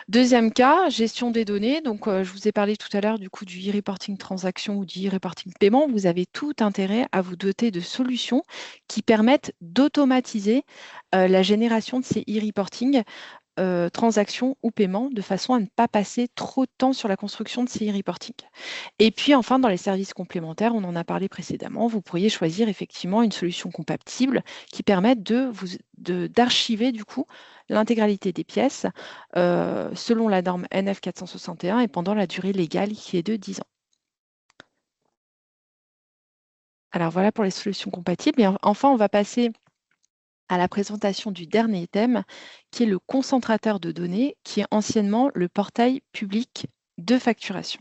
B: Deuxième cas, gestion des données. Donc, je vous ai parlé tout à l'heure du coup du e-reporting transaction ou du e-reporting paiement. Vous avez tout intérêt à vous doter de solutions qui permettent d'automatiser la génération de ces e-reporting transactions ou paiements de façon à ne pas passer trop de temps sur la construction de ces e-reporting. Et puis enfin, dans les services complémentaires, on en a parlé précédemment, vous pourriez choisir effectivement une solution compatible qui permette d'archiver du coup l'intégralité des pièces selon la norme NF 461 et pendant la durée légale qui est de 10 ans. Alors voilà pour les solutions compatibles. Et enfin, on va passer à la présentation du dernier thème, qui est le concentrateur de données, qui est anciennement le portail public de facturation.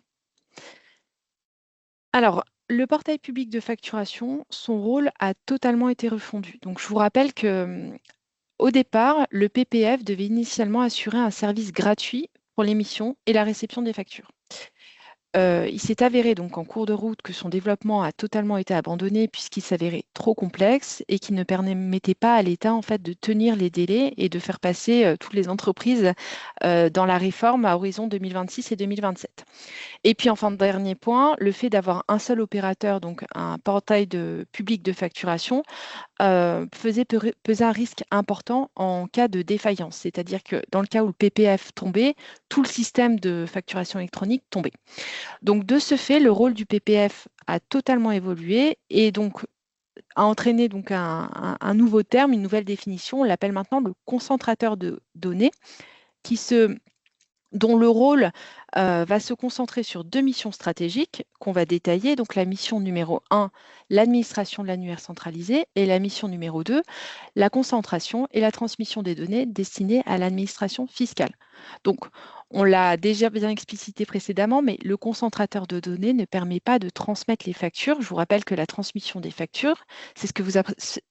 B: Alors, le portail public de facturation, son rôle a totalement été refondu. Donc, je vous rappelle que, au départ, le PPF devait initialement assurer un service gratuit pour l'émission et la réception des factures. Il s'est avéré donc en cours de route que son développement a totalement été abandonné puisqu'il s'avérait trop complexe et qu'il ne permettait pas à l'État en fait de tenir les délais et de faire passer toutes les entreprises dans la réforme à horizon 2026 et 2027. Et puis enfin, dernier point, le fait d'avoir un seul opérateur, donc un portail public de facturation, faisait peser un risque important en cas de défaillance. C'est-à-dire que dans le cas où le PPF tombait, tout le système de facturation électronique tombait. Donc de ce fait, le rôle du PPF a totalement évolué et donc a entraîné donc un nouveau terme, une nouvelle définition. On l'appelle maintenant le concentrateur de données dont le rôle va se concentrer sur deux missions stratégiques qu'on va détailler. Donc la mission numéro 1, l'administration de l'annuaire centralisé, et la mission numéro 2, la concentration et la transmission des données destinées à l'administration fiscale. Donc on l'a déjà bien explicité précédemment, mais le concentrateur de données ne permet pas de transmettre les factures. Je vous rappelle que la transmission des factures, c'est ce que vous a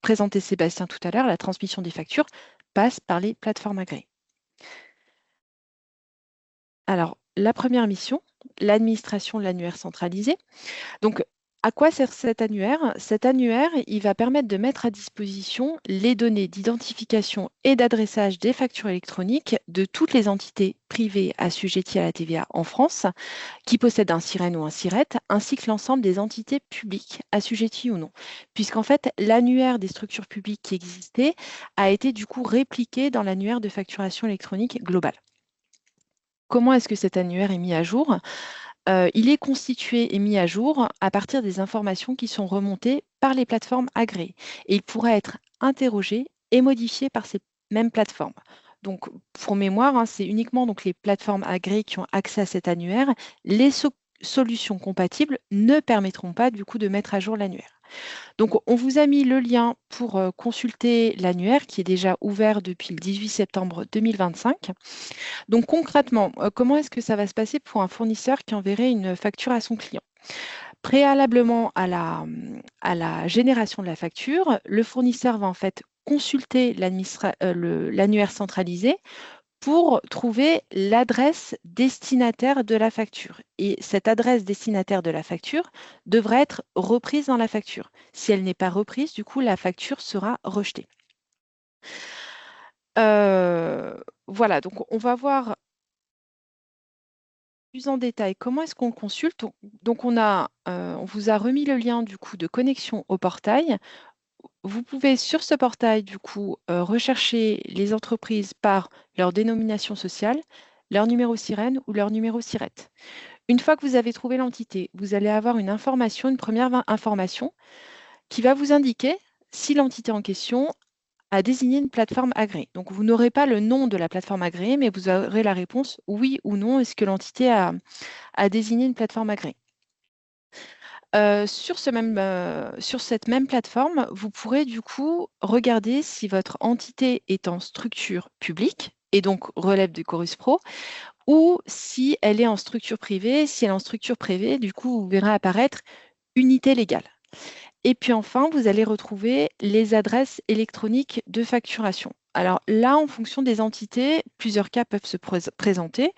B: présenté Sébastien tout à l'heure, la transmission des factures passe par les plateformes agréées. Alors, la première mission, l'administration de l'annuaire centralisé. Donc, à quoi sert cet annuaire? Cet annuaire, il va permettre de mettre à disposition les données d'identification et d'adressage des factures électroniques de toutes les entités privées assujetties à la TVA en France, qui possèdent un SIREN ou un SIRET, ainsi que l'ensemble des entités publiques assujetties ou non. Puisqu'en fait, l'annuaire des structures publiques qui existait a été du coup répliqué dans l'annuaire de facturation électronique globale. Comment est-ce que cet annuaire est mis à jour? Il est constitué et mis à jour à partir des informations qui sont remontées par les plateformes agréées. Et il pourra être interrogé et modifié par ces mêmes plateformes. Donc, pour mémoire, hein, c'est uniquement donc, les plateformes agréées qui ont accès à cet annuaire. Les solutions compatibles ne permettront pas du coup de mettre à jour l'annuaire. Donc, on vous a mis le lien pour consulter l'annuaire qui est déjà ouvert depuis le 18 septembre 2025. Donc concrètement, comment est-ce que ça va se passer pour un fournisseur qui enverrait une facture à son client? Préalablement à la génération de la facture, le fournisseur va en fait consulter l'annuaire centralisé pour trouver l'adresse destinataire de la facture. Et cette adresse destinataire de la facture devrait être reprise dans la facture. Si elle n'est pas reprise, du coup, la facture sera rejetée. Voilà, donc on va voir plus en détail comment est-ce qu'on consulte. Donc on vous a remis le lien du coup de connexion au portail. Vous pouvez sur ce portail du coup rechercher les entreprises par leur dénomination sociale, leur numéro SIREN ou leur numéro SIRET. Une fois que vous avez trouvé l'entité, vous allez avoir une information, une première information qui va vous indiquer si l'entité en question à désigner une plateforme agréée. Donc, vous n'aurez pas le nom de la plateforme agréée, mais vous aurez la réponse oui ou non, est-ce que l'entité a désigné une plateforme agréée. Sur cette même plateforme, vous pourrez du coup regarder si votre entité est en structure publique et donc relève du Chorus Pro, ou si elle est en structure privée. Si elle est en structure privée, du coup, vous verrez apparaître unité légale. Et puis enfin, vous allez retrouver les adresses électroniques de facturation. Alors là, en fonction des entités, plusieurs cas peuvent se présenter.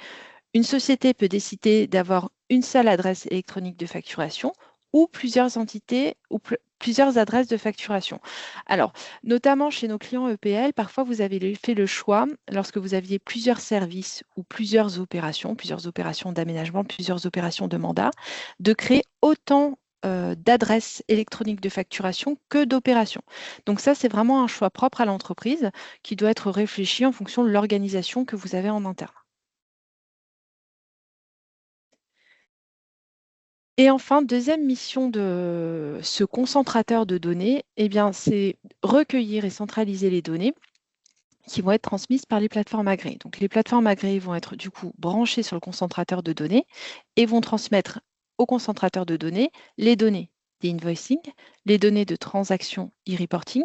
B: Une société peut décider d'avoir une seule adresse électronique de facturation ou plusieurs entités ou plusieurs adresses de facturation. Alors, notamment chez nos clients EPL, parfois vous avez fait le choix, lorsque vous aviez plusieurs services ou plusieurs opérations d'aménagement, plusieurs opérations de mandat, de créer autant d'adresses électroniques de facturation que d'opérations. Donc ça, c'est vraiment un choix propre à l'entreprise qui doit être réfléchi en fonction de l'organisation que vous avez en interne. Et enfin, deuxième mission de ce concentrateur de données, eh bien, c'est recueillir et centraliser les données qui vont être transmises par les plateformes agréées. Donc, les plateformes agréées vont être du coup branchées sur le concentrateur de données et vont transmettre au concentrateur de données les données d'invoicing, les données de transaction e-reporting,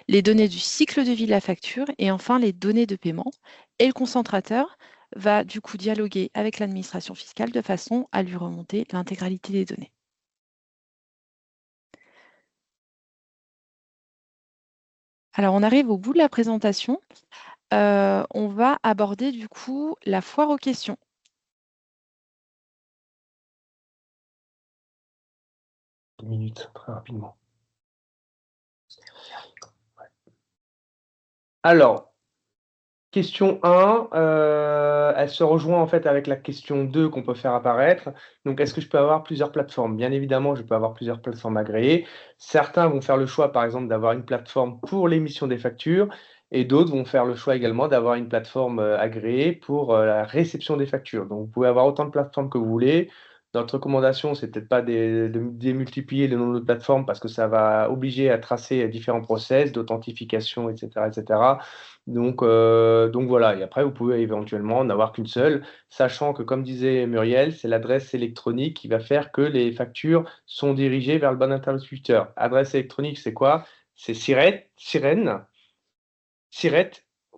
B: les données du cycle de vie de la facture et enfin les données de paiement. Et le concentrateur va du coup dialoguer avec l'administration fiscale de façon à lui remonter l'intégralité des données. Alors, on arrive au bout de la présentation. On va aborder du coup la foire aux questions.
A: Une minute, très rapidement. Alors, question 1, elle se rejoint en fait avec la question 2 qu'on peut faire apparaître. Donc, est-ce que je peux avoir plusieurs plateformes? Bien évidemment, je peux avoir plusieurs plateformes agréées. Certains vont faire le choix, par exemple, d'avoir une plateforme pour l'émission des factures et d'autres vont faire le choix également d'avoir une plateforme agréée pour la réception des factures. Donc, vous pouvez avoir autant de plateformes que vous voulez. Notre recommandation, c'est peut-être pas de démultiplier le nombre de plateformes parce que ça va obliger à tracer différents process d'authentification, etc., etc. Donc voilà, et après, vous pouvez éventuellement n'avoir qu'une seule, sachant que, comme disait Muriel, c'est l'adresse électronique qui va faire que les factures sont dirigées vers le bon interlocuteur. Adresse électronique, c'est quoi? C'est Siret,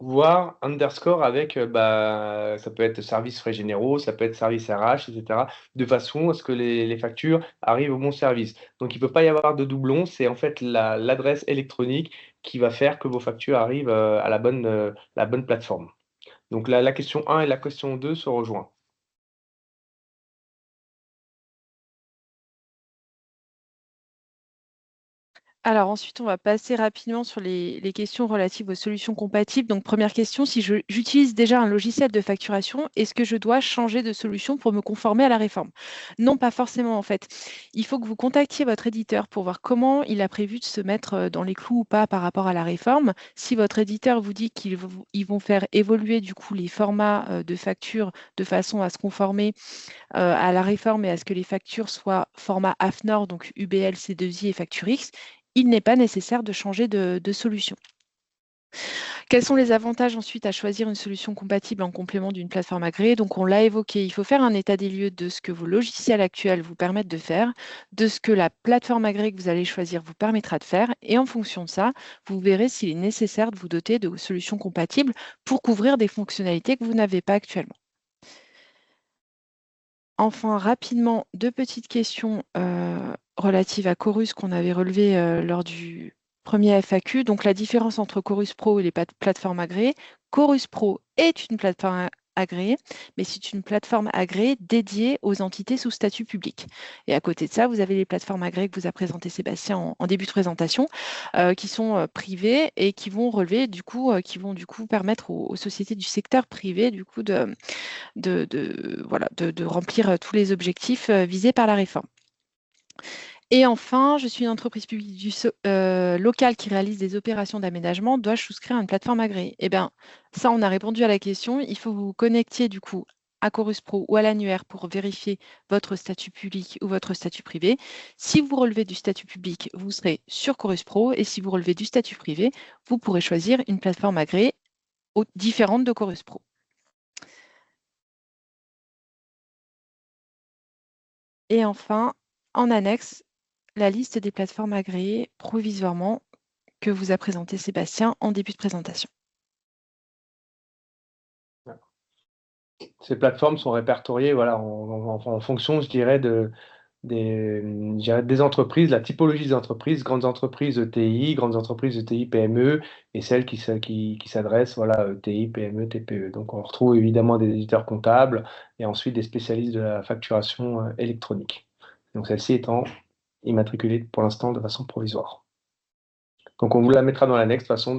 A: voire underscore avec, ça peut être service frais généraux, ça peut être service RH, et cetera, de façon à ce que les factures arrivent au bon service. Donc il ne peut pas y avoir de doublons, c'est en fait l'adresse électronique qui va faire que vos factures arrivent, à la bonne plateforme. Donc la question 1 et la question 2 se rejoignent.
B: Alors ensuite, on va passer rapidement sur les questions relatives aux solutions compatibles. Donc première question, si j'utilise déjà un logiciel de facturation, est-ce que je dois changer de solution pour me conformer à la réforme? Non, pas forcément en fait. Il faut que vous contactiez votre éditeur pour voir comment il a prévu de se mettre dans les clous ou pas par rapport à la réforme. Si votre éditeur vous dit qu'ils vont faire évoluer du coup les formats de facture de façon à se conformer à la réforme et à ce que les factures soient format AFNOR, donc UBL, C2I et FactureX, il n'est pas nécessaire de changer de solution. Quels sont les avantages ensuite à choisir une solution compatible en complément d'une plateforme agréée? Donc, on l'a évoqué, il faut faire un état des lieux de ce que vos logiciels actuels vous permettent de faire, de ce que la plateforme agréée que vous allez choisir vous permettra de faire. Et en fonction de ça, vous verrez s'il est nécessaire de vous doter de solutions compatibles pour couvrir des fonctionnalités que vous n'avez pas actuellement. Enfin, rapidement, deux petites questions relatives à Chorus qu'on avait relevées lors du premier FAQ. Donc, la différence entre Chorus Pro et les plateformes agréées. Chorus Pro est une plateforme agréée, mais c'est une plateforme agréée dédiée aux entités sous statut public. Et à côté de ça, vous avez les plateformes agréées que vous a présentées Sébastien en début de présentation, qui sont privées et qui vont relever qui vont du coup permettre aux sociétés du secteur privé du coup de remplir tous les objectifs visés par la réforme. Et enfin, je suis une entreprise publique locale qui réalise des opérations d'aménagement. Dois-je souscrire à une plateforme agréée? Eh bien, ça, on a répondu à la question. Il faut que vous vous connectiez du coup à Chorus Pro ou à l'annuaire pour vérifier votre statut public ou votre statut privé. Si vous relevez du statut public, vous serez sur Chorus Pro, et si vous relevez du statut privé, vous pourrez choisir une plateforme agréée différente de Chorus Pro. Et enfin, en annexe, la liste des plateformes agréées provisoirement que vous a présenté Sébastien en début de présentation.
A: Ces plateformes sont répertoriées voilà, en fonction, je dirais, des entreprises, la typologie des entreprises, grandes entreprises ETI, grandes entreprises ETI, PME, et celles qui s'adressent, voilà, ETI, PME, TPE. Donc on retrouve évidemment des éditeurs comptables et ensuite des spécialistes de la facturation électronique. Donc celle-ci étant immatriculée pour l'instant de façon provisoire. Donc on vous la mettra dans l'annexe, de toute façon,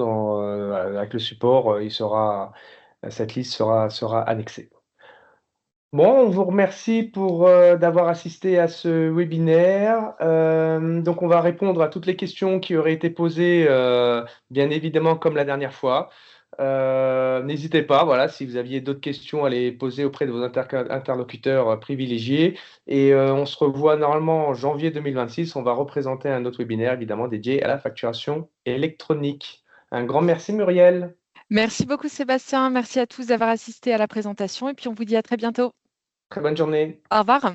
A: avec le support, cette liste sera annexée. Bon, on vous remercie pour d'avoir assisté à ce webinaire. Donc, on va répondre à toutes les questions qui auraient été posées, bien évidemment, comme la dernière fois. N'hésitez pas, voilà, si vous aviez d'autres questions, à les poser auprès de vos interlocuteurs privilégiés. Et on se revoit normalement en janvier 2026. On va représenter un autre webinaire, évidemment, dédié à la facturation électronique. Un grand merci, Muriel.
B: Merci beaucoup Sébastien, merci à tous d'avoir assisté à la présentation et puis on vous dit à très bientôt.
A: Très bonne journée.
B: Au revoir.